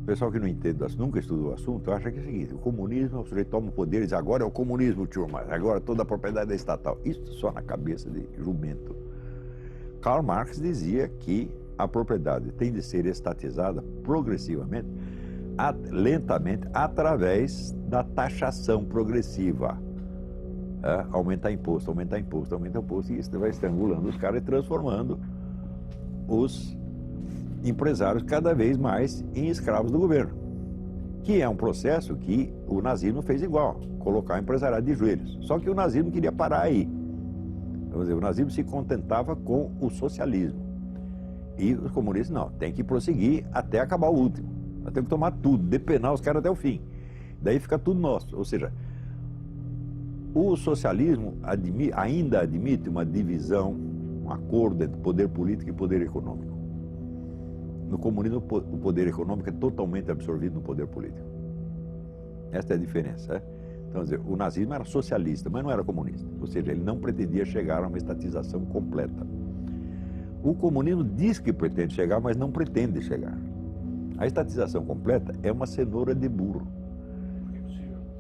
pessoal que não entende, nunca estudou o assunto, acha que é o seguinte: o comunismo, o sujeito toma o poder e diz, agora é o comunismo, turma, agora toda a propriedade é estatal. Isso só na cabeça de jumento. Karl Marx dizia que a propriedade tem de ser estatizada progressivamente, lentamente, através da taxação progressiva. Aumentar imposto, aumentar imposto, aumentar imposto, e isso vai estrangulando os caras e transformando os empresários cada vez mais em escravos do governo. Que é um processo que o nazismo fez igual, colocar o empresariado de joelhos. Só que o nazismo queria parar aí. Vamos dizer, o nazismo se contentava com o socialismo. E os comunistas não, tem que prosseguir até acabar o último. Nós temos que tomar tudo, depenar os caras até o fim. Daí fica tudo nosso. Ou seja, o socialismo ainda admite uma divisão, um acordo entre poder político e poder econômico. No comunismo, o poder econômico é totalmente absorvido no poder político. Esta é a diferença. Então, quer dizer, o nazismo era socialista, mas não era comunista. Ou seja, ele não pretendia chegar a uma estatização completa. O comunismo diz que pretende chegar, mas não pretende chegar. A estatização completa é uma cenoura de burro.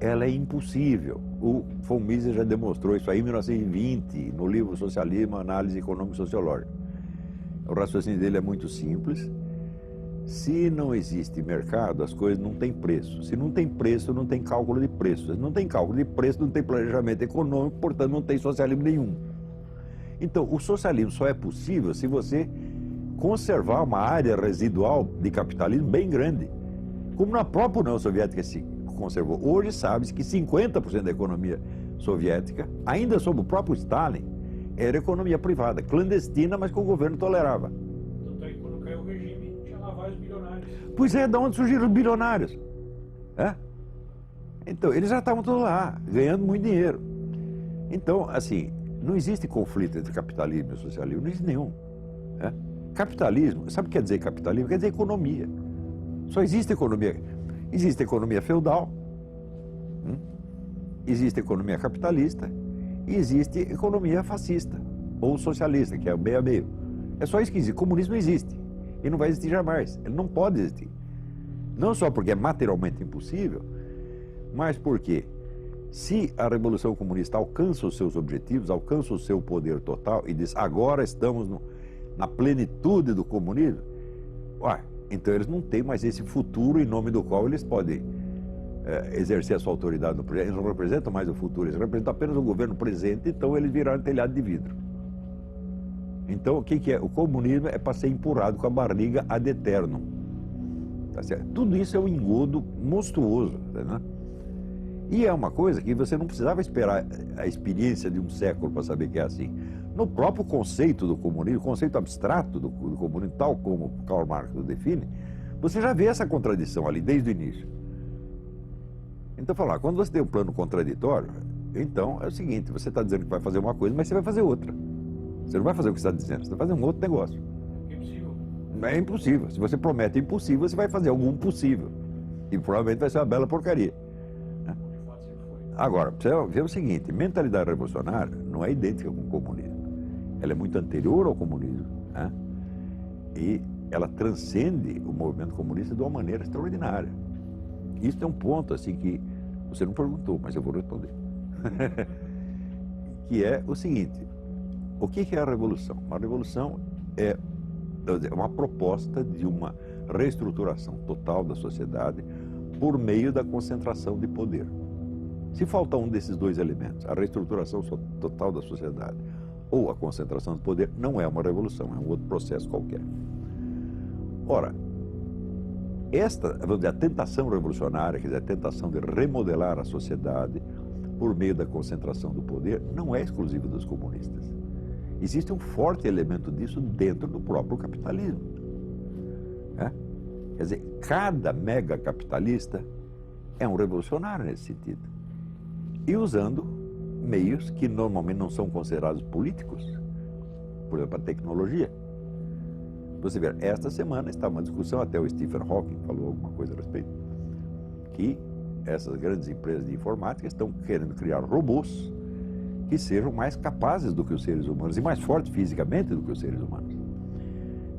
Ela é impossível. O von Mises já demonstrou isso aí em 1920, no livro Socialismo, Análise Econômico-Sociológica. O raciocínio dele é muito simples. Se não existe mercado, as coisas não têm preço. Se não tem preço, não tem cálculo de preço. Se não tem cálculo de preço, não tem planejamento econômico, portanto não tem socialismo nenhum. Então, o socialismo só é possível se você conservar uma área residual de capitalismo bem grande, como na própria União Soviética se conservou. Hoje sabe-se que 50% da economia soviética, ainda sob o próprio Stalin, era economia privada, clandestina, mas que o governo tolerava. Tanto é que quando caiu o regime, tinha lá vários bilionários. Pois é, de onde surgiram os bilionários? Então, eles já estavam todos lá, ganhando muito dinheiro. Então, assim, não existe conflito entre capitalismo e socialismo, não existe nenhum. Capitalismo, sabe o que quer dizer capitalismo? Quer dizer economia. Só existe economia. Existe economia feudal, existe economia capitalista e existe economia fascista ou socialista, que é o meio a meio. É só isso que existe. Comunismo não existe e não vai existir jamais. Ele não pode existir. Não só porque é materialmente impossível, mas porque se a Revolução Comunista alcança os seus objetivos, alcança o seu poder total e diz, agora estamos na plenitude do comunismo, então eles não têm mais esse futuro em nome do qual eles podem exercer a sua autoridade no presente. Eles não representam mais o futuro, eles representam apenas o governo presente, então eles viraram telhado de vidro. Então o que é? O comunismo é para ser empurrado com a barriga ad eternum. Tá certo? Tudo isso é um engodo monstruoso, né? E é uma coisa que você não precisava esperar a experiência de um século para saber que é assim. No próprio conceito do comunismo, o conceito abstrato do comunismo, tal como Karl Marx o define, você já vê essa contradição ali desde o início. Então, quando você tem um plano contraditório, então é o seguinte, você está dizendo que vai fazer uma coisa, mas você vai fazer outra. Você não vai fazer o que você está dizendo, você vai fazer um outro negócio. É impossível. É impossível. Se você promete impossível, você vai fazer algum possível. E provavelmente vai ser uma bela porcaria. Agora, você vê o seguinte, mentalidade revolucionária não é idêntica com o comunismo. Ela é muito anterior ao comunismo, né? E ela transcende o movimento comunista de uma maneira extraordinária. Isso é um ponto assim que você não perguntou, mas eu vou responder. Que é o seguinte, o que é a revolução? Uma revolução é uma proposta de uma reestruturação total da sociedade por meio da concentração de poder. Se falta um desses dois elementos, a reestruturação total da sociedade ou a concentração de poder, não é uma revolução, é um outro processo qualquer. Ora, vamos dizer, a tentação revolucionária, quer dizer, a tentação de remodelar a sociedade por meio da concentração do poder, não é exclusiva dos comunistas. Existe um forte elemento disso dentro do próprio capitalismo. Quer dizer, cada mega capitalista é um revolucionário nesse sentido. E usando meios que normalmente não são considerados políticos, por exemplo, a tecnologia. Você vê, esta semana está uma discussão, até o Stephen Hawking falou alguma coisa a respeito, que essas grandes empresas de informática estão querendo criar robôs que sejam mais capazes do que os seres humanos e mais fortes fisicamente do que os seres humanos.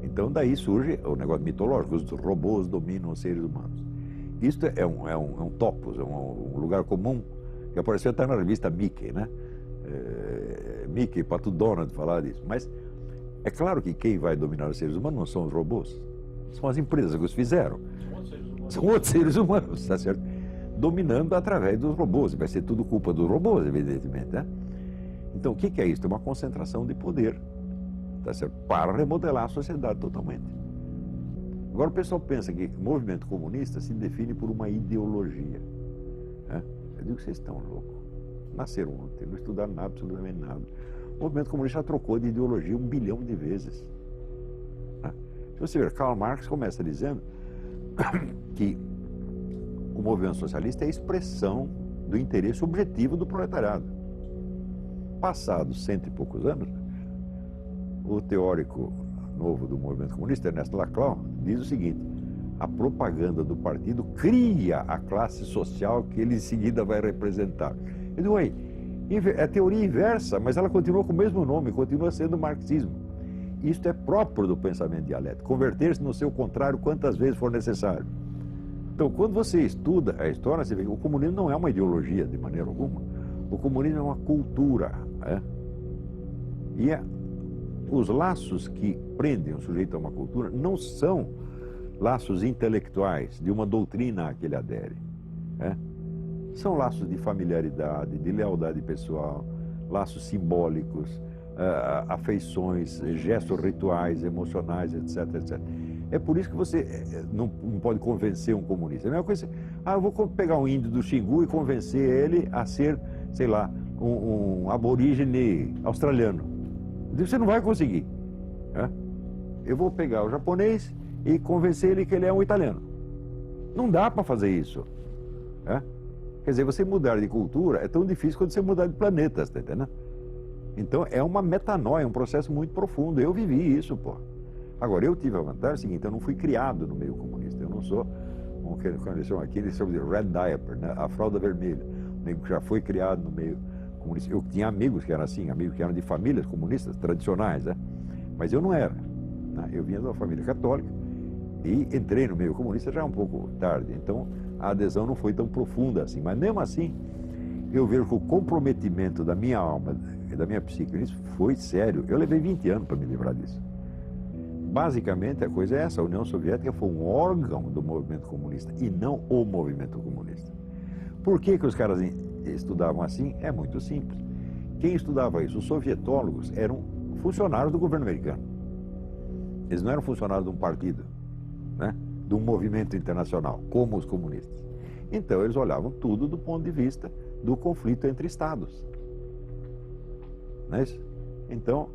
Então, Então daí surge o negócio mitológico, os robôs dominam os seres humanos. Isto é um topos, é um lugar comum, que apareceu até na revista Mickey, né? Mickey, Pato Donald falar disso. Mas é claro que quem vai dominar os seres humanos não são os robôs, são as empresas que os fizeram. São outros seres humanos, tá certo? Dominando através dos robôs. Vai ser tudo culpa dos robôs, evidentemente, né? Então, o que é isso? É uma concentração de poder, tá certo? Para remodelar a sociedade totalmente. Agora, o pessoal pensa que o movimento comunista se define por uma ideologia, né? Eu digo que vocês estão loucos. Nasceram ontem, não estudaram nada, absolutamente nada. O movimento comunista já trocou de ideologia 1 bilhão de vezes, né? Se você ver, Karl Marx começa dizendo que o movimento socialista é a expressão do interesse objetivo do proletariado. Passados 100 e poucos anos, o teórico novo do movimento comunista, Ernest Laclau, diz o seguinte: a propaganda do partido cria a classe social que ele em seguida vai representar. Eu digo, é teoria inversa, mas ela continua com o mesmo nome, continua sendo marxismo. Isto é próprio do pensamento dialético, converter-se no seu contrário quantas vezes for necessário. Então, quando você estuda a história, você vê que o comunismo não é uma ideologia de maneira alguma. O comunismo é uma cultura, né? E os laços que prendem o sujeito a uma cultura não são laços intelectuais de uma doutrina a que ele adere, né? São laços de familiaridade, de lealdade pessoal, laços simbólicos, afeições, gestos rituais, emocionais, etc, etc. É por isso que você não pode convencer um comunista. É a mesma coisa, eu vou pegar um índio do Xingu e convencer ele a ser, sei lá, um aborígene australiano. Você não vai conseguir, né? Eu vou pegar o japonês e convencer ele que ele é um italiano. Não dá para fazer isso, né? Quer dizer, você mudar de cultura é tão difícil quanto você mudar de planeta, tá entendendo? Então é uma metanoia, um processo muito profundo. Eu vivi isso, pô. Agora, eu tive a vantagem seguinte: eu não fui criado no meio comunista. Eu não sou, como eles chamam aqui, eles chamam de red diaper, né? A fralda vermelha. O nego já foi criado no meio comunista. Eu tinha amigos que eram assim, amigos que eram de famílias comunistas tradicionais, né? Mas eu não era, né? Eu vinha de uma família católica e entrei no meio comunista já um pouco tarde. Então, a adesão não foi tão profunda assim. Mas mesmo assim, eu vejo que o comprometimento da minha alma e da minha psique nisso foi sério. Eu levei 20 anos para me livrar disso. Basicamente, a coisa é essa: a União Soviética foi um órgão do movimento comunista e não o movimento comunista. Por que os caras estudavam assim? É muito simples. Quem estudava isso? Os sovietólogos eram funcionários do governo americano. Eles não eram funcionários de um partido, né? De um movimento internacional, como os comunistas. Então, eles olhavam tudo do ponto de vista do conflito entre estados. Não é isso? Então,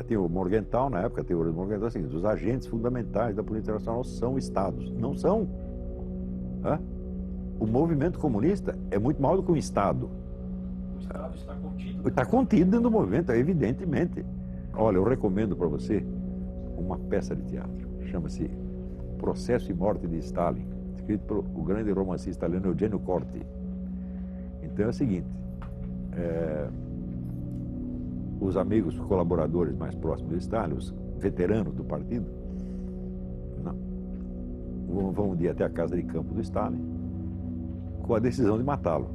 tem o Morgenthau, na época, a teoria do Morgenthau, é o seguinte: os agentes fundamentais da política internacional são estados. Não são. O movimento comunista é muito maior do que um estado. O estado está contido. Está contido dentro do movimento, evidentemente. Olha, eu recomendo para você uma peça de teatro. Chama-se Processo e Morte de Stalin, escrito pelo grande romancista italiano Eugenio Corti. Então é o seguinte: os amigos, os colaboradores mais próximos de Stalin, os veteranos do partido, vão um dia até a casa de campo do Stalin com a decisão de matá-lo.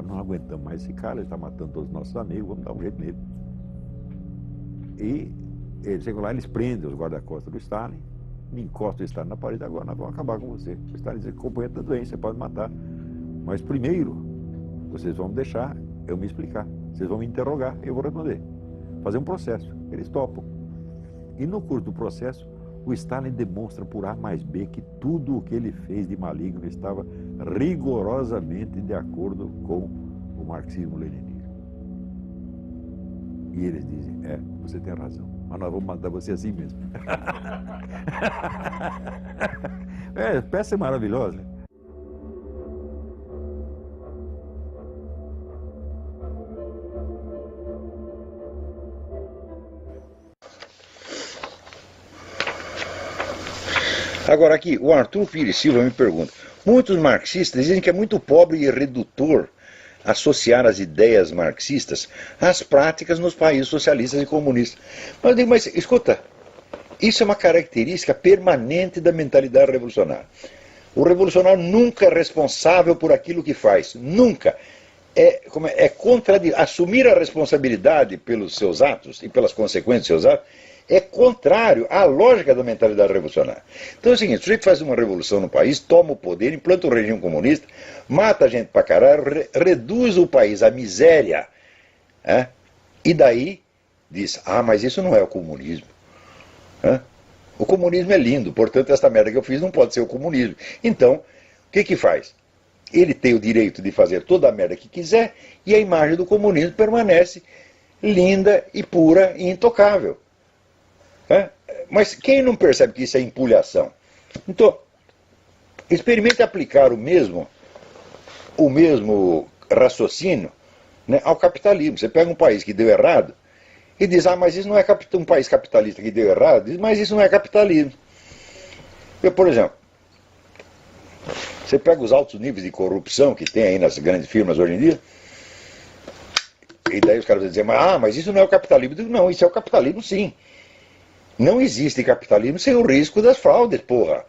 Não aguentamos mais esse cara, ele está matando todos os nossos amigos, vamos dar um jeito nele. E eles chegam lá, eles prendem os guarda-costas do Stalin, me encostam o Stalin na parede: agora nós vamos acabar com você. O Stalin diz: companheiro da doença, você pode matar, mas primeiro vocês vão deixar eu me explicar, vocês vão me interrogar e eu vou responder, fazer um processo. Eles topam. E no curso do processo, o Stalin demonstra por A mais B que tudo o que ele fez de maligno estava rigorosamente de acordo com o marxismo-leninismo. E eles dizem: você tem razão, mas nós vamos matar você assim mesmo. Peça é maravilhosa. Agora aqui, o Arthur Pires Silva me pergunta: muitos marxistas dizem que é muito pobre e redutor associar as ideias marxistas às práticas nos países socialistas e comunistas. Mas eu digo: mas escuta, Isso é uma característica permanente da mentalidade revolucionária. O revolucionário nunca é responsável por aquilo que faz. Nunca. Assumir a responsabilidade pelos seus atos e pelas consequências dos seus atos é contrário à lógica da mentalidade revolucionária. Então é o seguinte, o sujeito faz uma revolução no país, toma o poder, implanta o regime comunista, mata a gente pra caralho, reduz o país à miséria, e daí diz, mas isso não é o comunismo. O comunismo é lindo, portanto esta merda que eu fiz não pode ser o comunismo. Então, o que faz? Ele tem o direito de fazer toda a merda que quiser e a imagem do comunismo permanece linda e pura e intocável. Mas quem não percebe que isso é empulhação? Então, experimente aplicar o mesmo raciocínio, né, ao capitalismo. Você pega um país que deu errado e diz, mas isso não é um país capitalista que deu errado, diz, mas isso não é capitalismo. Por exemplo, você pega os altos níveis de corrupção que tem aí nas grandes firmas hoje em dia, e daí os caras vão dizer, mas isso não é o capitalismo. Eu digo, não, isso é o capitalismo sim. Não existe capitalismo sem o risco das fraudes, porra.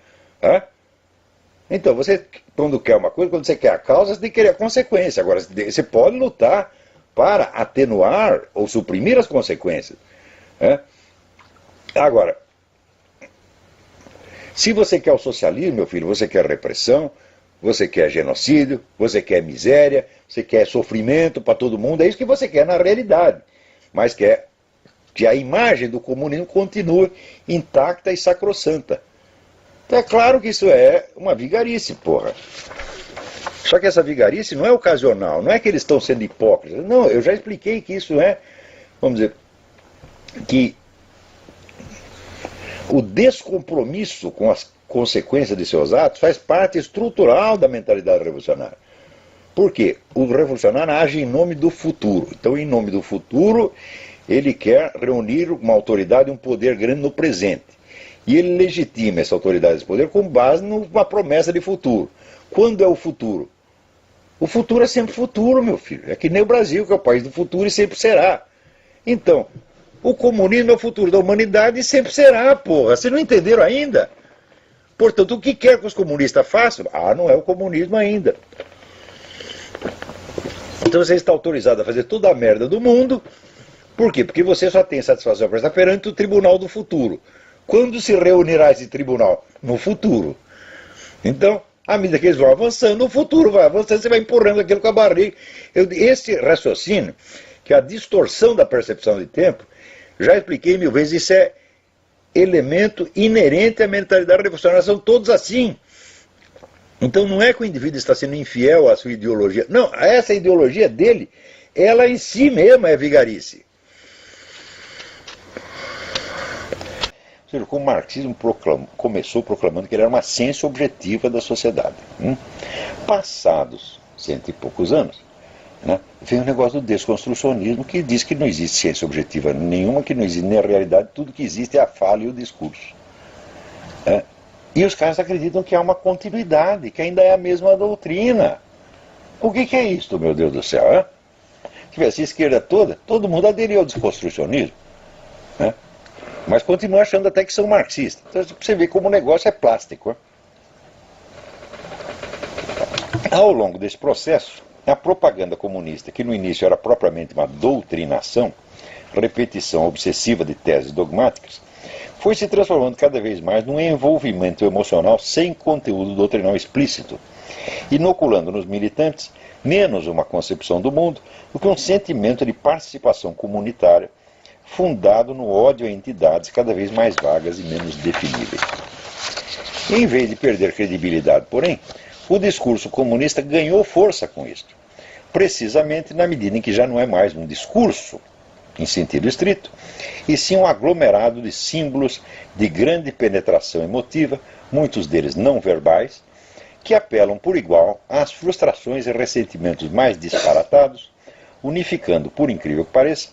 Então, você, quando quer uma coisa, quando você quer a causa, você tem que querer a consequência. Agora, você pode lutar para atenuar ou suprimir as consequências. Agora, se você quer o socialismo, meu filho, você quer repressão, você quer genocídio, você quer miséria, você quer sofrimento para todo mundo, é isso que você quer na realidade. Mas quer que a imagem do comunismo continue intacta e sacrossanta. Então é claro que isso é uma vigarice, porra. Só que essa vigarice não é ocasional, não é que eles estão sendo hipócritas. Não, eu já expliquei que isso é, vamos dizer, que o descompromisso com as consequências de seus atos faz parte estrutural da mentalidade revolucionária. Por quê? O revolucionário age em nome do futuro. Então, em nome do futuro, ele quer reunir uma autoridade e um poder grande no presente. E ele legitima essa autoridade e esse poder com base numa promessa de futuro. Quando é o futuro? O futuro é sempre futuro, meu filho. É que nem o Brasil, que é o país do futuro e sempre será. Então, o comunismo é o futuro da humanidade e sempre será, porra. Vocês não entenderam ainda? Portanto, o que quer que os comunistas façam? Não é o comunismo ainda. Então você está autorizado a fazer toda a merda do mundo. Por quê? Porque você só tem satisfação para estar perante o tribunal do futuro. Quando se reunirá esse tribunal? No futuro. Então, à medida que eles vão avançando, o futuro vai avançando, você vai empurrando aquilo com a barriga. Esse raciocínio, que é a distorção da percepção de tempo, já expliquei 1000 vezes, isso é elemento inerente à mentalidade revolucionária, são todos assim. Então não é que o indivíduo está sendo infiel à sua ideologia. Não, essa ideologia dele, ela em si mesma é vigarice. Ou seja, o marxismo começou proclamando que ele era uma ciência objetiva da sociedade. Passados 100 e poucos anos, né, vem o negócio do desconstrucionismo, que diz que não existe ciência objetiva nenhuma, que não existe nem a realidade, tudo que existe é a fala e o discurso. E os caras acreditam que há uma continuidade, que ainda é a mesma doutrina. O que é isso, meu Deus do céu? Se tivesse a esquerda toda, todo mundo aderiu ao desconstrucionismo. Mas continua achando até que são marxistas. Então você vê como o negócio é plástico. Ao longo desse processo, a propaganda comunista, que no início era propriamente uma doutrinação, repetição obsessiva de teses dogmáticas, foi se transformando cada vez mais num envolvimento emocional sem conteúdo doutrinal explícito, inoculando nos militantes menos uma concepção do mundo do que um sentimento de participação comunitária fundado no ódio a entidades cada vez mais vagas e menos definíveis. Em vez de perder credibilidade, porém, o discurso comunista ganhou força com isto, precisamente na medida em que já não é mais um discurso, em sentido estrito, e sim um aglomerado de símbolos de grande penetração emotiva, muitos deles não verbais, que apelam por igual às frustrações e ressentimentos mais disparatados, unificando, por incrível que pareça,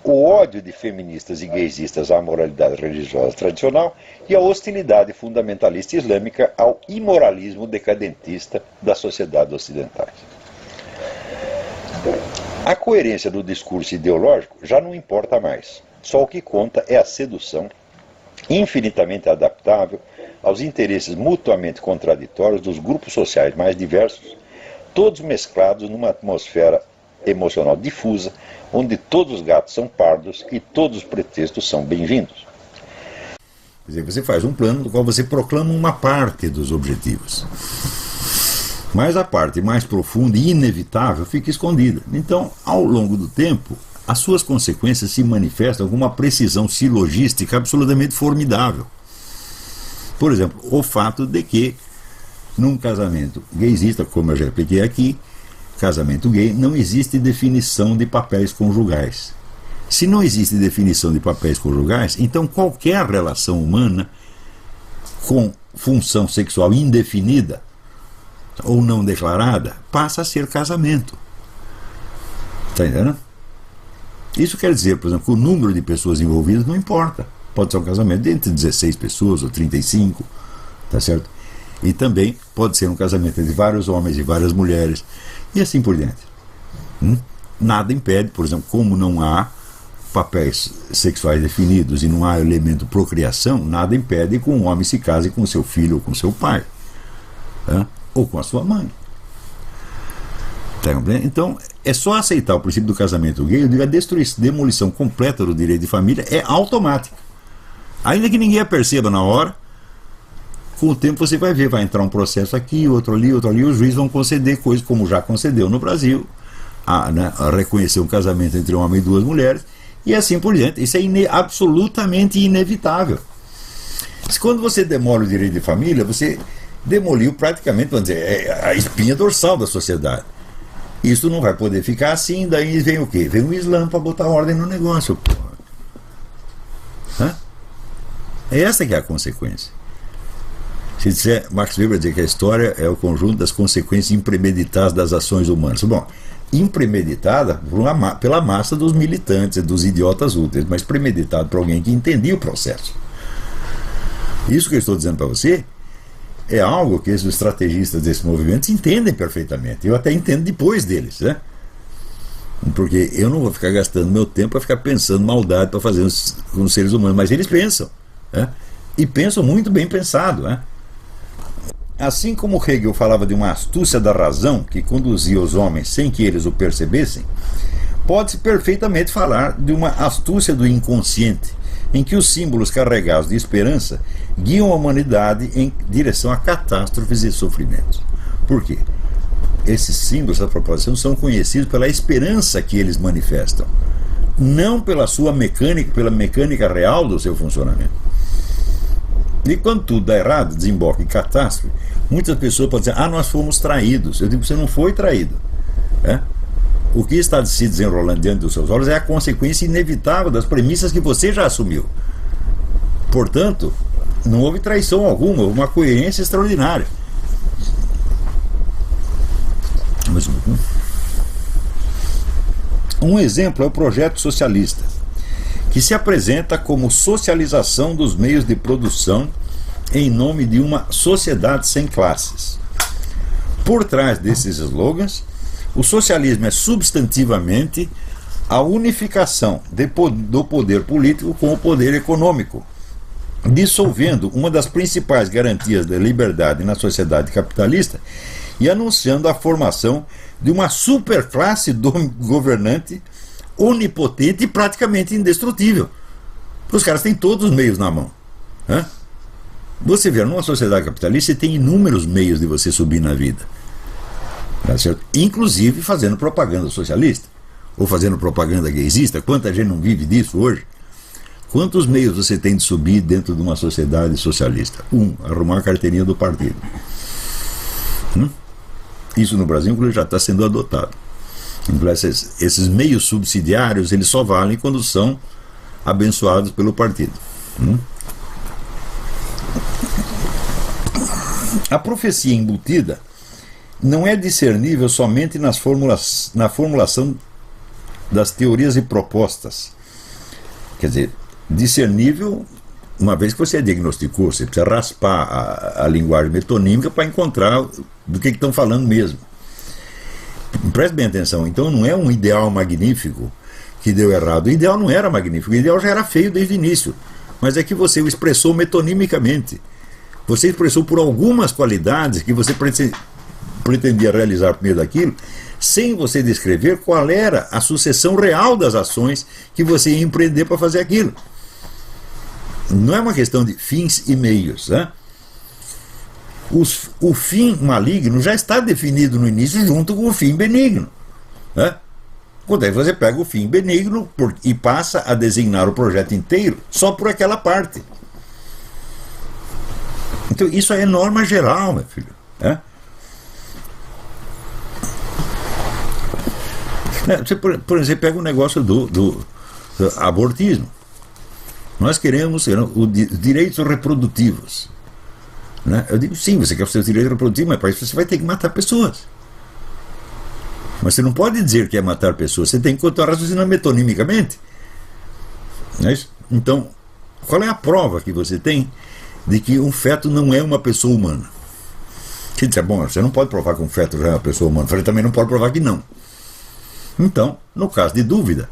o ódio de feministas e gaysistas à moralidade religiosa tradicional e a hostilidade fundamentalista islâmica ao imoralismo decadentista das sociedades ocidentais. A coerência do discurso ideológico já não importa mais. Só o que conta é a sedução infinitamente adaptável aos interesses mutuamente contraditórios dos grupos sociais mais diversos, todos mesclados numa atmosfera emocional difusa, onde todos os gatos são pardos e todos os pretextos são bem-vindos. Quer dizer, você faz um plano no qual você proclama uma parte dos objetivos, mas a parte mais profunda e inevitável fica escondida. Então, ao longo do tempo, as suas consequências se manifestam com uma precisão silogística absolutamente formidável. Por exemplo, o fato de que, num casamento gaysista, como eu já expliquei aqui, casamento gay, não existe definição de papéis conjugais. Se não existe definição de papéis conjugais, então qualquer relação humana com função sexual indefinida ou não declarada passa a ser casamento. Está entendendo? Isso quer dizer, por exemplo, que o número de pessoas envolvidas não importa. Pode ser um casamento de entre 16 pessoas ou 35, tá certo? E também pode ser um casamento entre vários homens e várias mulheres, e assim por diante. Nada impede, por exemplo, como não há papéis sexuais definidos e não há elemento procriação, nada impede que um homem se case com seu filho ou com seu pai, tá? Ou com a sua mãe. Tá compreendendo? Então, é só aceitar o princípio do casamento gay, eu digo, a demolição completa do direito de família é automática. Ainda que ninguém a perceba na hora, com o tempo você vai ver, vai entrar um processo aqui, outro ali, os juízes vão conceder coisas como já concedeu no Brasil, a reconhecer um casamento entre um homem e duas mulheres, e assim por diante. Isso é absolutamente inevitável. Quando você demole o direito de família, você demoliu praticamente, vamos dizer, a espinha dorsal da sociedade. Isso não vai poder ficar assim, daí vem o quê? Vem o Islã para botar ordem no negócio, porra. É essa que é a consequência. Se disser, Max Weber dizer que a história é o conjunto das consequências impremeditadas das ações humanas. Bom, impremeditada pela massa dos militantes, dos idiotas úteis, mas premeditado por alguém que entendia o processo. Isso que eu estou dizendo para você é algo que esses estrategistas desse movimento entendem perfeitamente. Eu até entendo depois deles, né? Porque eu não vou ficar gastando meu tempo para ficar pensando maldade para fazer com os seres humanos, mas eles pensam, né? E pensam muito bem pensado, né? Assim como Hegel falava de uma astúcia da razão que conduzia os homens sem que eles o percebessem, pode-se perfeitamente falar de uma astúcia do inconsciente, em que os símbolos carregados de esperança guiam a humanidade em direção a catástrofes e sofrimentos. Por quê? Esses símbolos da proposição são conhecidos pela esperança que eles manifestam, não pela sua mecânica, pela mecânica real do seu funcionamento. E quando tudo dá errado, desemboca em catástrofe, muitas pessoas podem dizer, nós fomos traídos. Eu digo, você não foi traído. O que está se desenrolando diante dos seus olhos é a consequência inevitável das premissas que você já assumiu. Portanto, não houve traição alguma, houve uma coerência extraordinária. Um exemplo é o projeto socialista, que se apresenta como socialização dos meios de produção em nome de uma sociedade sem classes. Por trás desses slogans, o socialismo é substantivamente a unificação do poder político com o poder econômico, dissolvendo uma das principais garantias da liberdade na sociedade capitalista e anunciando a formação de uma superclasse governante onipotente e praticamente indestrutível. Os caras têm todos os meios na mão. Você vê, numa sociedade capitalista, você tem inúmeros meios de você subir na vida. Tá certo? Inclusive fazendo propaganda socialista, ou fazendo propaganda gaysista. Quanta gente não vive disso hoje? Quantos meios você tem de subir dentro de uma sociedade socialista? Arrumar a carteirinha do partido. Isso no Brasil, inclusive, já está sendo adotado. Esses meios subsidiários, eles só valem quando são abençoados pelo partido. A profecia embutida não é discernível somente na formulação das teorias e propostas. Quer dizer, discernível uma vez que você diagnosticou, você precisa raspar a linguagem metonímica para encontrar do que estão falando mesmo. Preste bem atenção, então não é um ideal magnífico que deu errado. O ideal não era magnífico, o ideal já era feio desde o início. mas é que você o expressou metonimicamente. Você expressou por algumas qualidades que você pretendia realizar por meio daquilo, sem você descrever qual era a sucessão real das ações que você ia empreender para fazer aquilo. Não é uma questão de fins e meios, né? O fim maligno já está definido no início junto com o fim benigno, né? Quando aí você pega o fim benigno e passa a designar o projeto inteiro só por aquela parte. Então isso é norma geral, meu filho, né? Você, por exemplo, pega o negócio do abortismo. Nós queremos os direitos reprodutivos, né? Eu digo, sim, você quer os seus direitos reprodutivos, mas para isso você vai ter que matar pessoas. Mas você não pode dizer que é matar pessoas, você tem que contar raciocinando metonimicamente. Não é isso? Então, qual é a prova que você tem de que um feto não é uma pessoa humana? Você diz, bom, você não pode provar que um feto já é uma pessoa humana. Eu falei, também não pode provar que não. Então, no caso de dúvida,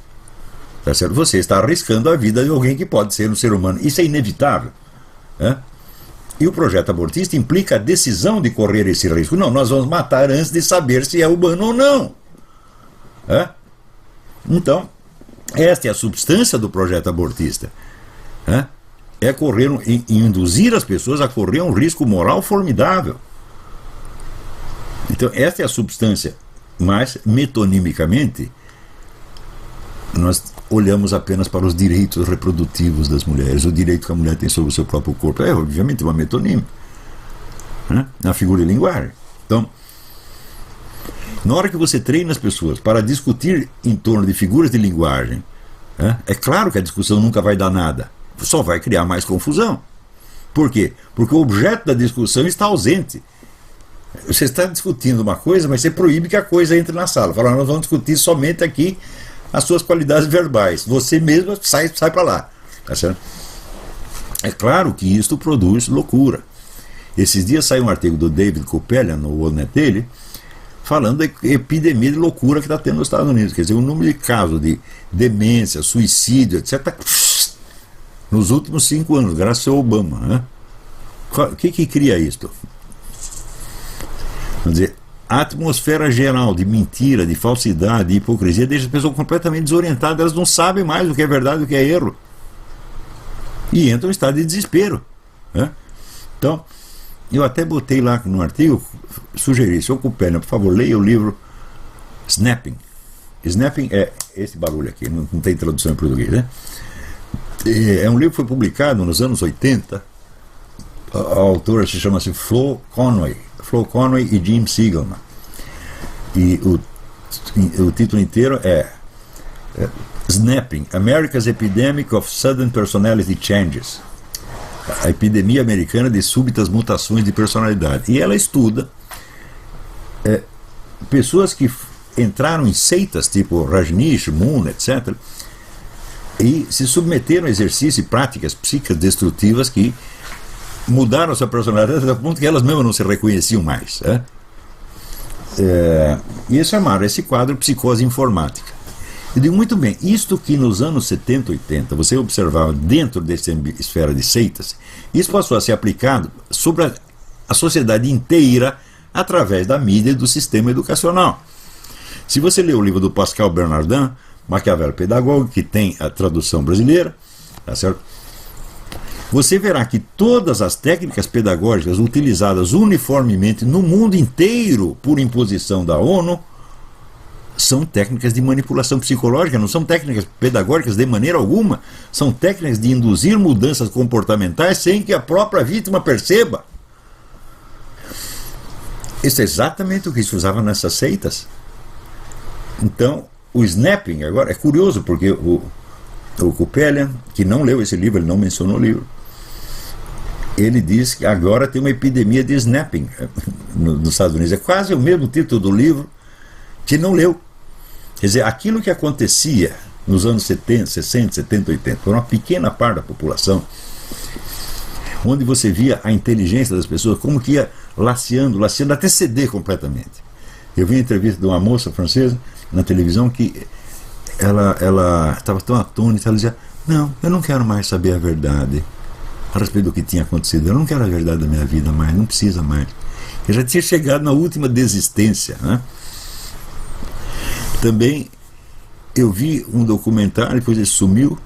tá certo? Você está arriscando a vida de alguém que pode ser um ser humano. Isso é inevitável, né? E o projeto abortista implica a decisão de correr esse risco. Não, nós vamos matar antes de saber se é humano ou não. É? Então, esta é a substância do projeto abortista. É correr, induzir as pessoas a correr um risco moral formidável. Então, esta é a substância. Mas, metonimicamente, nós olhamos apenas para os direitos reprodutivos das mulheres, o direito que a mulher tem sobre o seu próprio corpo. É, obviamente, uma metonímia, né? Uma figura de linguagem. Então, na hora que você treina as pessoas para discutir em torno de figuras de linguagem, é claro que a discussão nunca vai dar nada, só vai criar mais confusão. Por quê? Porque o objeto da discussão está ausente. Você está discutindo uma coisa, mas você proíbe que a coisa entre na sala. Fala, nós vamos discutir somente aqui as suas qualidades verbais. Você mesmo sai para lá. Tá certo? É claro que isto produz loucura. Esses dias saiu um artigo do David Kupelian no WorldNet dele, falando da epidemia de loucura que está tendo nos Estados Unidos. Quer dizer, o número de casos de demência, suicídio, etc., nos últimos 5 anos, graças ao Obama, né? O que cria isto? Quer dizer, a atmosfera geral de mentira, de falsidade, de hipocrisia deixa as pessoas completamente desorientadas. Elas não sabem mais o que é verdade e o que é erro. E entram em estado de desespero, né? Então, eu até botei lá no artigo, sugeri, seu Kupelian, por favor, leia o livro Snapping. Snapping é esse barulho aqui, não tem tradução em português, né? É um livro que foi publicado nos anos 80. A autora se chama-se Flo Conway e Jim Siegelman. E o título inteiro é Snapping, America's Epidemic of Sudden Personality Changes. A epidemia americana de súbitas mutações de personalidade. E ela estuda pessoas que entraram em seitas tipo Rajneesh, Moon, etc., e se submeteram a exercícios e práticas psíquicas destrutivas que mudaram a sua personalidade a ponto que elas mesmas não se reconheciam mais. E eles chamaram esse quadro psicose informática. Eu digo, muito bem, isto que nos anos 70, 80 você observava dentro dessa esfera de seitas, isso passou a ser aplicado sobre a sociedade inteira através da mídia e do sistema educacional. Se você ler o livro do Pascal Bernardin, Maquiavel Pedagogo, que tem a tradução brasileira, tá certo? Você verá que todas as técnicas pedagógicas utilizadas uniformemente no mundo inteiro por imposição da ONU são técnicas de manipulação psicológica, não são técnicas pedagógicas de maneira alguma, são técnicas de induzir mudanças comportamentais sem que a própria vítima perceba. Isso é exatamente o que se usava nessas seitas. Então, o snapping, agora, é curioso, porque o Kupelian, que não leu esse livro, ele não mencionou o livro, ele diz que agora tem uma epidemia de snapping nos Estados Unidos. É quase o mesmo título do livro que não leu. Quer dizer, aquilo que acontecia nos anos 70, 60, 70, 80, por uma pequena parte da população, onde você via a inteligência das pessoas, como que ia laceando, até ceder completamente. Eu vi uma entrevista de uma moça francesa na televisão que ela estava tão atônita, ela dizia, Não, eu não quero mais saber a verdade a respeito do que tinha acontecido. Eu não quero a verdade da minha vida mais, não precisa mais. Eu já tinha chegado na última desistência, né? Também eu vi um documentário, depois ele sumiu,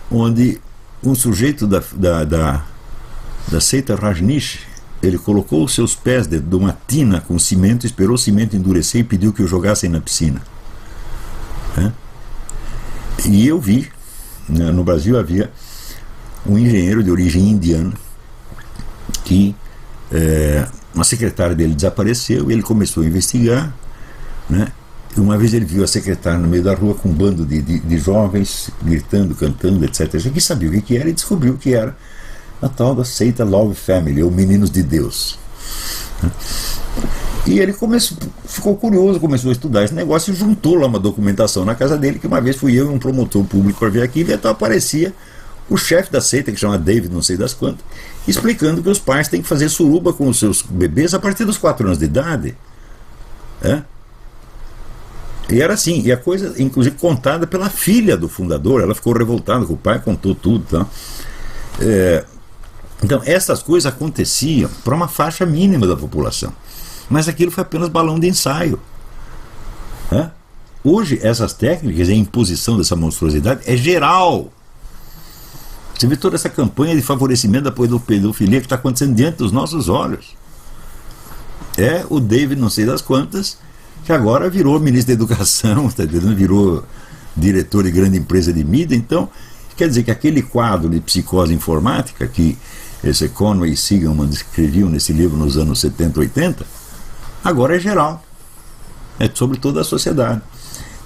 onde um sujeito da seita Rajneesh, ele colocou os seus pés dentro de uma tina com cimento, esperou o cimento endurecer e pediu que o jogassem na piscina. Né? E eu vi, né, no Brasil havia um engenheiro de origem indiana que uma secretária dele desapareceu e ele começou a investigar, né? Uma vez ele viu a secretária no meio da rua com um bando de jovens gritando, cantando, etc. Ele quis saber o que era e descobriu que era a tal da seita Love Family, ou Meninos de Deus. E ele ficou curioso, começou a estudar esse negócio e juntou lá uma documentação na casa dele, que uma vez fui eu e um promotor público para ver aquilo, e então aparecia o chefe da seita, que chama David não sei das quantas, explicando que os pais têm que fazer suruba com os seus bebês a partir dos 4 anos de idade. E era assim, e a coisa inclusive contada pela filha do fundador. Ela ficou revoltada com o pai, contou tudo, tá? Então essas coisas aconteciam para uma faixa mínima da população, mas aquilo foi apenas balão de ensaio. Hoje essas técnicas, a imposição dessa monstruosidade é geral. Você vê toda essa campanha de favorecimento da pedofilia que está acontecendo diante dos nossos olhos. É o David não sei das quantas, que agora virou ministro da Educação, tá entendendo? Virou diretor de grande empresa de mídia. Então, quer dizer que aquele quadro de psicose informática que esse Conway e Sigelman escreviam nesse livro nos anos 70, 80, agora é geral. É sobre toda a sociedade.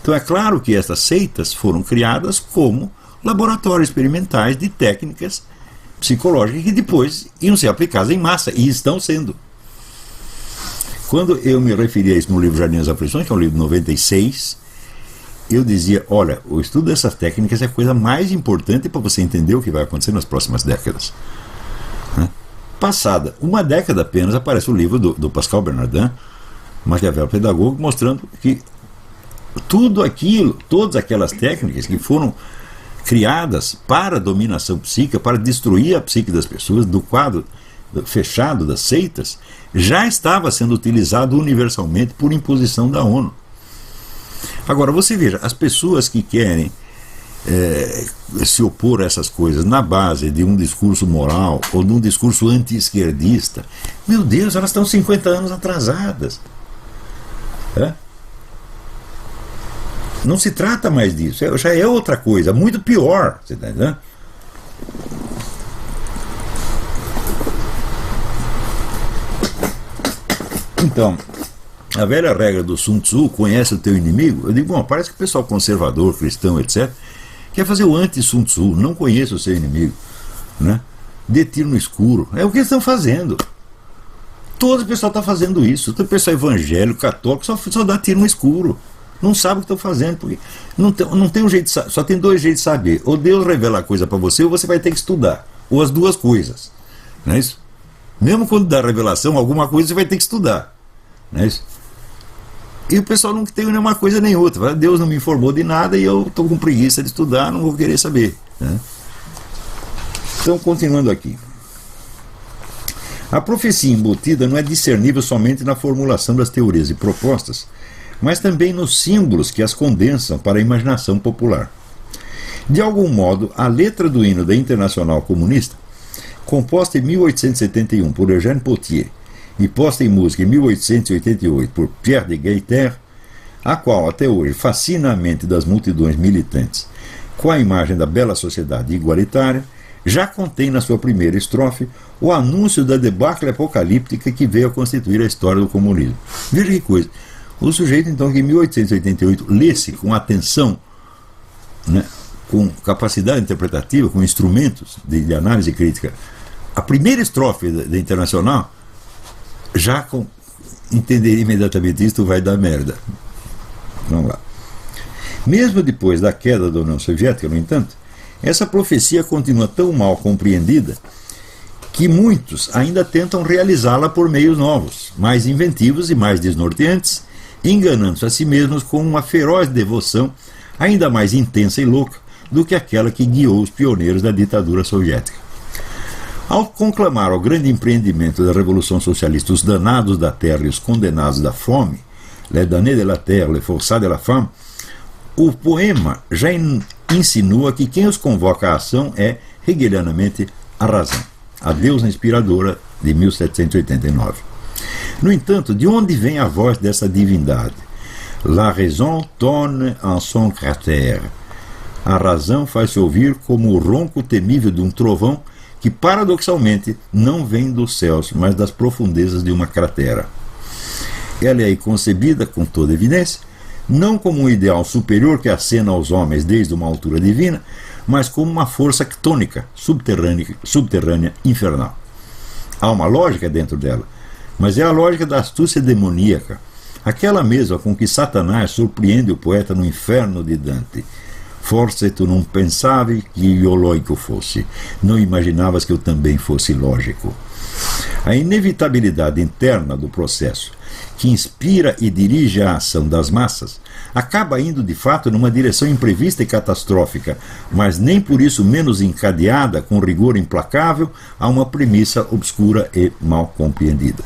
Então é claro que essas seitas foram criadas como laboratórios experimentais de técnicas psicológicas que depois iam ser aplicadas em massa, e estão sendo. Quando eu me referi a isso no livro Jardim das Aflições, que é um livro de 96, eu dizia, olha, o estudo dessas técnicas é a coisa mais importante para você entender o que vai acontecer nas próximas décadas. Passada uma década apenas, aparece o livro do Pascal Bernardin, Maquiavel Pedagogo, mostrando que tudo aquilo, todas aquelas técnicas que foram criadas para a dominação psíquica, para destruir a psique das pessoas, do quadro fechado das seitas, já estava sendo utilizado universalmente por imposição da ONU. Agora, você veja, as pessoas que querem se opor a essas coisas na base de um discurso moral ou de um discurso anti-esquerdista, meu Deus, elas estão 50 anos atrasadas. Não se trata mais disso, já é outra coisa, muito pior. Você está entendendo? Então, a velha regra do Sun Tzu, conhece o teu inimigo. Eu digo, bom, parece que o pessoal conservador, cristão, etc., quer fazer o anti-Sun Tzu, não conheça o seu inimigo, né? Dê tiro no escuro. É o que eles estão fazendo. Todo o pessoal está fazendo isso. Todo o pessoal evangélico, católico, só dá tiro no escuro. Não sabe o que estão fazendo, porque não tem um jeito, só tem 2 jeitos de saber. Ou Deus revela a coisa para você, ou você vai ter que estudar. Ou as 2 coisas. Não é isso? Mesmo quando dá revelação, alguma coisa você vai ter que estudar. Não é isso? E o pessoal não tem nenhuma coisa nem outra. Deus não me informou de nada e eu estou com preguiça de estudar, não vou querer saber. Né? Então, continuando aqui. A profecia embutida não é discernível somente na formulação das teorias e propostas, mas também nos símbolos que as condensam para a imaginação popular. De algum modo, a letra do hino da Internacional Comunista, composta em 1871 por Eugène Potier e posta em música em 1888 por Pierre de Gaiter, a qual até hoje fascina a mente das multidões militantes com a imagem da bela sociedade igualitária, já contém na sua primeira estrofe o anúncio da debacle apocalíptica que veio a constituir a história do comunismo. Veja que coisa. O sujeito, então, que em 1888 lesse com atenção, né, com capacidade interpretativa, com instrumentos de análise crítica, a primeira estrofe da Internacional, já entenderia imediatamente isto vai dar merda. Vamos lá. Mesmo depois da queda da União Soviética, no entanto, essa profecia continua tão mal compreendida que muitos ainda tentam realizá-la por meios novos, mais inventivos e mais desnorteantes, enganando-se a si mesmos com uma feroz devoção ainda mais intensa e louca do que aquela que guiou os pioneiros da ditadura soviética. Ao conclamar ao grande empreendimento da Revolução Socialista os danados da terra e os condenados da fome, les damnés de la terre, les forçats de la femme, o poema já insinua que quem os convoca à ação é, hegelianamente, a razão, a deusa inspiradora de 1789. No entanto, de onde vem a voz dessa divindade? La raison tonne en son cratère. A razão faz-se ouvir como o ronco temível de um trovão que, paradoxalmente, não vem dos céus, mas das profundezas de uma cratera. Ela é aí concebida, com toda evidência, não como um ideal superior que acena aos homens desde uma altura divina, mas como uma força ctônica, subterrânea, infernal. Há uma lógica dentro dela, mas é a lógica da astúcia demoníaca, aquela mesma com que Satanás surpreende o poeta no inferno de Dante. Forse tu non pensavi que io loico fosse, não imaginavas que eu também fosse lógico. A inevitabilidade interna do processo, que inspira e dirige a ação das massas, acaba indo de fato numa direção imprevista e catastrófica, mas nem por isso menos encadeada com rigor implacável a uma premissa obscura e mal compreendida.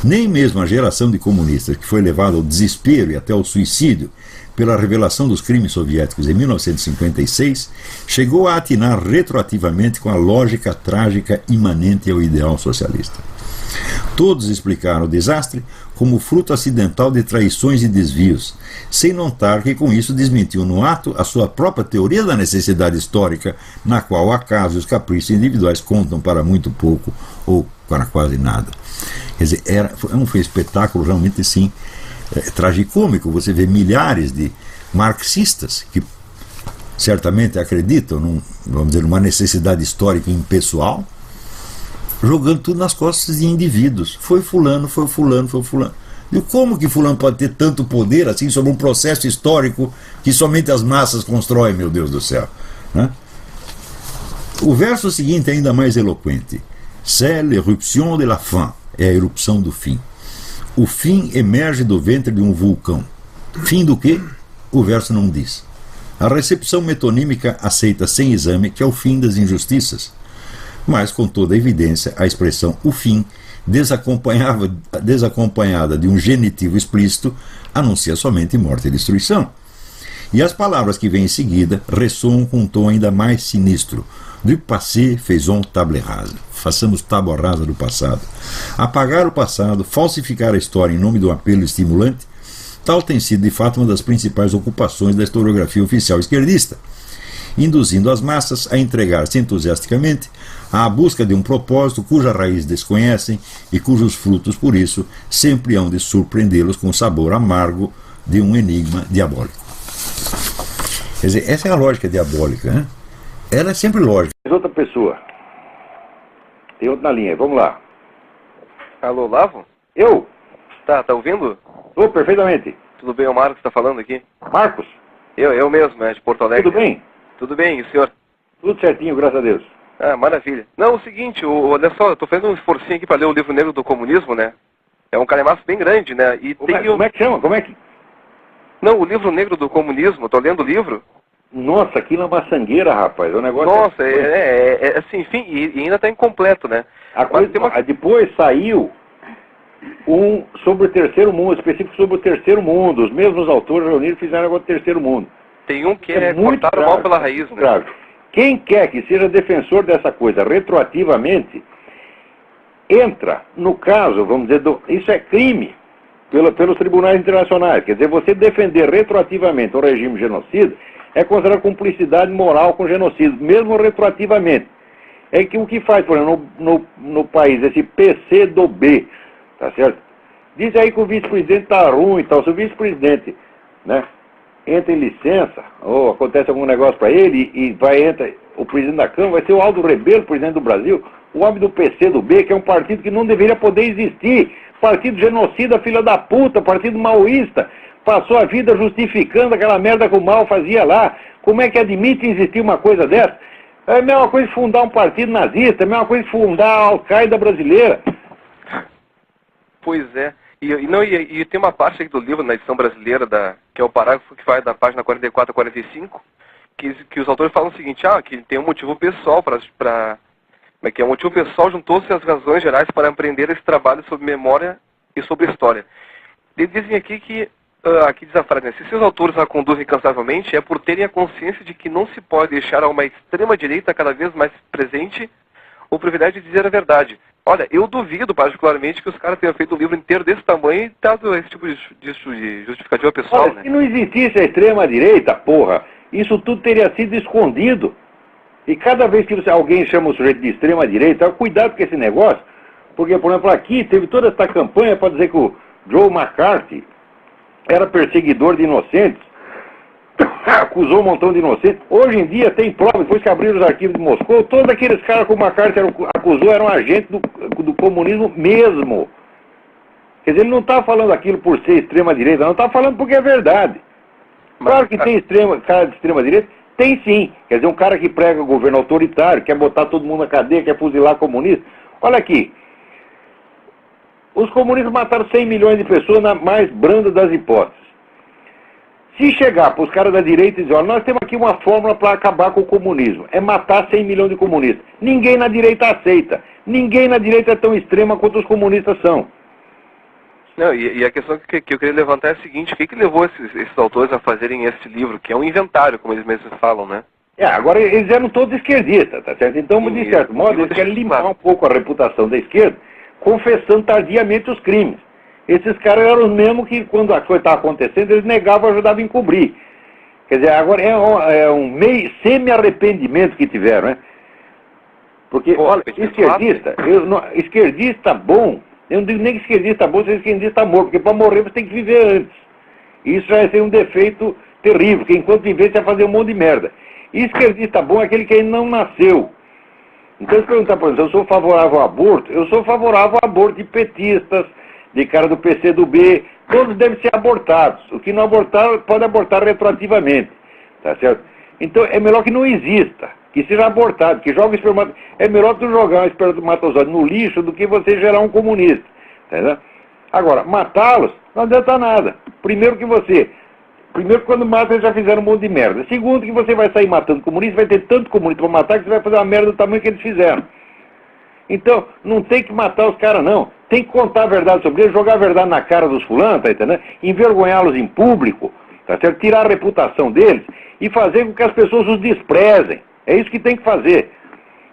Nem mesmo a geração de comunistas que foi levada ao desespero e até ao suicídio pela revelação dos crimes soviéticos em 1956, chegou a atinar retroativamente com a lógica trágica imanente ao ideal socialista. Todos explicaram o desastre como fruto acidental de traições e desvios, sem notar que com isso desmentiu no ato a sua própria teoria da necessidade histórica, na qual o acaso e os caprichos individuais contam para muito pouco ou para quase nada. Quer dizer, foi um espetáculo realmente, sim, tragicômico. Você vê milhares de marxistas que certamente acreditam vamos dizer, numa necessidade histórica impessoal, jogando tudo nas costas de indivíduos. Foi fulano, foi fulano, foi fulano. E como que fulano pode ter tanto poder assim sobre um processo histórico que somente as massas constroem, meu Deus do céu? Né? O verso seguinte é ainda mais eloquente. C'est l'éruption de la fin. É a erupção do fim. O fim emerge do ventre de um vulcão. Fim do quê? O verso não diz. A recepção metonímica aceita sem exame que é o fim das injustiças. Mas, com toda evidência, a expressão o fim, desacompanhada de um genitivo explícito, anuncia somente morte e destruição. E as palavras que vêm em seguida ressoam com um tom ainda mais sinistro. Du passé faisons table rase. Façamos tábua rasa do passado. Apagar o passado, falsificar a história em nome de um apelo estimulante, tal tem sido de fato uma das principais ocupações da historiografia oficial esquerdista, induzindo as massas a entregar-se entusiasticamente à busca de um propósito cuja raiz desconhecem e cujos frutos, por isso, sempre hão de surpreendê-los com o sabor amargo de um enigma diabólico. Quer dizer, essa é a lógica diabólica, né? Ela é sempre lógica. Outra pessoa. Tem outro na linha, vamos lá. Alô, Lavo? Eu? Tá ouvindo? Estou perfeitamente. Tudo bem, é o Marcos está falando aqui? Marcos? Eu mesmo, de Porto Alegre. Tudo bem? Tudo bem, e o senhor? Tudo certinho, graças a Deus. Ah, maravilha. Não, o seguinte, olha só, eu tô fazendo um esforcinho aqui para ler o livro negro do comunismo, né? É um calhamaço bem grande, né? E como é que chama? Como é que... Não, o livro negro do comunismo, tô lendo o livro. Nossa, aquilo é uma sangueira, rapaz. O negócio Nossa, assim, enfim, e ainda está incompleto, né? Depois saiu um sobre o terceiro mundo, específico sobre o terceiro mundo. Os mesmos autores reunidos fizeram agora o terceiro mundo. Tem um que é cortar o mal pela raiz, né? Grave. Quem quer que seja defensor dessa coisa retroativamente, entra no caso, vamos dizer, isso é crime pelos tribunais internacionais. Quer dizer, você defender retroativamente o regime genocida é considerado cumplicidade moral com genocídio, mesmo retroativamente. É que o que faz, por exemplo, no país, esse PCdoB, tá certo? Diz aí que o vice-presidente tá ruim e tal. Se o vice-presidente, né, entra em licença, ou acontece algum negócio para ele, e entra o presidente da Câmara, vai ser o Aldo Rebelo, presidente do Brasil, o homem do PCdoB, que é um partido que não deveria poder existir, partido genocida, filha da puta, partido maoísta, passou a vida justificando aquela merda que o Mao fazia lá. Como é que admite existir uma coisa dessa? É a mesma coisa de fundar um partido nazista, é a mesma coisa de fundar a Al-Qaeda brasileira. Pois é. E tem uma parte aqui do livro, na edição brasileira, que é o parágrafo que vai da página 44 a 45, que os autores falam o seguinte, que tem um motivo pessoal que é um motivo pessoal juntou-se às razões gerais para empreender esse trabalho sobre memória e sobre história. Eles dizem aqui que, aqui diz a frase, né, se seus autores a conduzem incansavelmente, é por terem a consciência de que não se pode deixar a uma extrema-direita cada vez mais presente o privilégio de dizer a verdade. Olha, eu duvido particularmente que os caras tenham feito um livro inteiro desse tamanho e dado esse tipo de justificativa pessoal, Olha, né? se não existisse a extrema-direita, porra, isso tudo teria sido escondido. E cada vez que alguém chama o sujeito de extrema-direita, cuidado com esse negócio, porque, por exemplo, aqui teve toda essa campanha para dizer que o Joe McCarthy era perseguidor de inocentes, acusou um montão de inocentes. Hoje em dia tem prova, depois que abriram os arquivos de Moscou, todos aqueles caras que o McCarthy acusou eram agentes do comunismo mesmo. Quer dizer, ele não está falando aquilo por ser extrema-direita, não está falando porque é verdade. Claro que tem cara de extrema-direita, tem sim. Quer dizer, um cara que prega o governo autoritário, quer botar todo mundo na cadeia, quer fuzilar comunista. Olha aqui, os comunistas mataram 100 milhões de pessoas na mais branda das hipóteses. Se chegar para os caras da direita e dizer, olha, nós temos aqui uma fórmula para acabar com o comunismo, é matar 100 milhões de comunistas. Ninguém na direita aceita. Ninguém na direita é tão extrema quanto os comunistas são. Não, e a questão que eu queria levantar é a seguinte, o que levou esses autores a fazerem esse livro, que é um inventário, como eles mesmos falam, né? Agora eles eram todos esquerdistas, tá certo? Então, de certo modo, eles querem limpar um pouco a reputação da esquerda, confessando tardiamente os crimes. Esses caras eram os mesmos que, quando a coisa estava acontecendo, eles negavam e ajudavam a encobrir. Quer dizer, agora é um meio semi-arrependimento que tiveram, né? Porque, olha, esquerdista bom, eu não digo nem que esquerdista bom, seja esquerdista morto, porque para morrer você tem que viver antes. Isso vai ser um defeito terrível, que enquanto viver você vai fazer um monte de merda. E esquerdista bom é aquele que ainda não nasceu. Então, se perguntar, por exemplo, eu sou favorável ao aborto, eu sou favorável ao aborto de petistas, de cara do PCdoB, todos devem ser abortados. O que não abortar, pode abortar retroativamente, tá certo? Então, é melhor que não exista, que seja abortado, que jogue espermatozoide. É melhor tu jogar um espermatozoide no lixo do que você gerar um comunista, tá certo? Agora, matá-los não adianta nada. Primeiro, quando mata, eles já fizeram um monte de merda. Segundo, que você vai sair matando comunistas, vai ter tanto comunista para matar que você vai fazer uma merda do tamanho que eles fizeram. Então, não tem que matar os caras, não. Tem que contar a verdade sobre eles, jogar a verdade na cara dos fulanos, tá entendendo? Envergonhá-los em público, tá certo? Tirar a reputação deles e fazer com que as pessoas os desprezem. É isso que tem que fazer.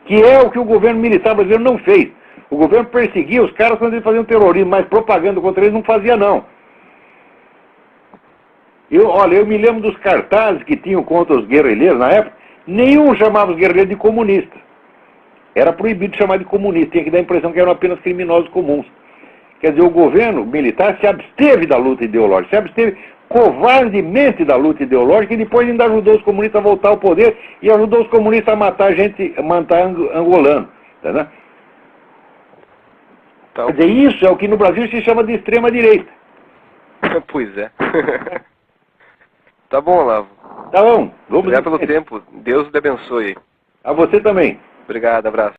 Que é o que o governo militar brasileiro não fez. O governo perseguia os caras quando eles faziam terrorismo, mas propaganda contra eles não fazia, não. Eu me lembro dos cartazes que tinham contra os guerrilheiros na época, nenhum chamava os guerrilheiros de comunista. Era proibido chamar de comunista, tinha que dar a impressão que eram apenas criminosos comuns. Quer dizer, o governo militar se absteve da luta ideológica, se absteve covardemente da luta ideológica e depois ainda ajudou os comunistas a voltar ao poder e ajudou os comunistas a matar angolano. Tá, né? Quer dizer, isso é o que no Brasil se chama de extrema-direita. Pois é. Tá bom, Olavo. Tá bom. Obrigado pelo tempo. Deus te abençoe. A você também. Obrigado, abraço.